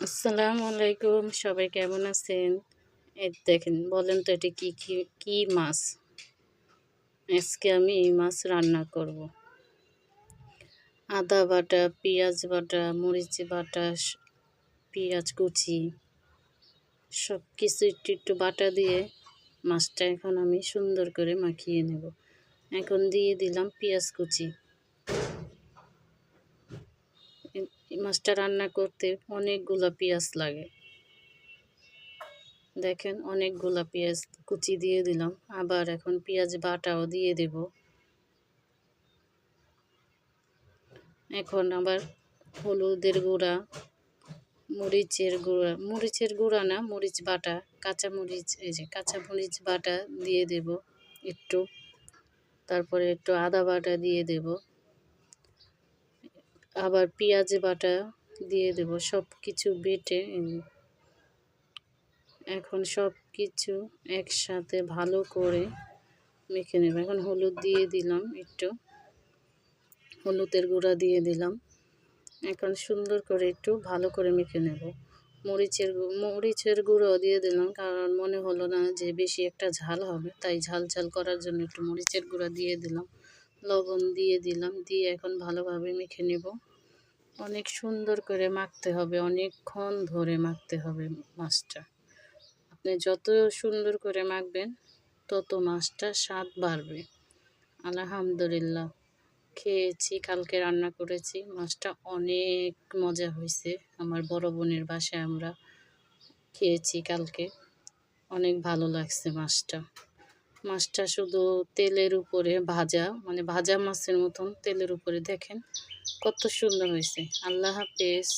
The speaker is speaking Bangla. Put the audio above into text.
আসসালামু আলাইকুম, সবাই কেমন আছেন? এই দেখেন, বলেন তো এটা কি মাছ? আজকে আমি এই মাছ রান্না করব। আদা বাটা, পেঁয়াজ বাটা, মরিচ বাটা, পেঁয়াজ কুচি সব কিছু একটু একটু বাটা দিয়ে মাছটা এখন আমি সুন্দর করে মাখিয়ে নেব। এখন দিয়ে দিলাম পেঁয়াজ কুচি। এই মাছটা রান্না করতে অনেকগুলো পেঁয়াজ লাগে। দেখেন, অনেকগুলা পেঁয়াজ কুচি দিয়ে দিলাম। আবার এখন পেঁয়াজ বাটাও দিয়ে দেব। এখন আবার হলুদের গুঁড়া, মরিচের গুঁড়া না, মরিচ বাটা, কাঁচা মরিচ, এই যে কাঁচা মরিচ বাটা দিয়ে দেব একটু। তারপরে একটু আদা বাটা দিয়ে দেব। আবার পেঁয়াজ বাটা দিয়ে দেব। সব কিছু বেটে এখন সব কিছু একসাথে ভালো করে মেখে নেব। এখন হলুদ দিয়ে দিলাম, একটু হলুদের গুঁড়া দিয়ে দিলাম। এখন সুন্দর করে একটু ভালো করে মেখে নেব। মরিচের গুঁড়ো দিয়ে দিলাম, কারণ মনে হলো না যে বেশি একটা ঝাল হবে, তাই ঝাল ঝাল করার জন্য একটু মরিচের গুঁড়া দিয়ে দিলাম। লবণ দিয়ে দিলাম, দিয়ে এখন ভালোভাবে মেখে নেব। অনেক সুন্দর করে মাখতে হবে, অনেকক্ষণ ধরে মাখতে হবে মাছটা। আপনি যত সুন্দর করে মাখবেন তত মাছটা স্বাদ বাড়বে। আলহামদুলিল্লাহ, খেয়েছি, কালকে রান্না করেছি। মাছটা অনেক মজা হয়েছে। আমার বড় বোনের বাসায় আমরা খেয়েছি কালকে। অনেক ভালো লাগছে মাছটা। মাছটা শুধু তেলের উপরে ভাজা, মানে ভাজা মাছের মতন তেলের উপরে, দেখেন কত সুন্দর হয়েছে। আল্লাহ হাফেজ।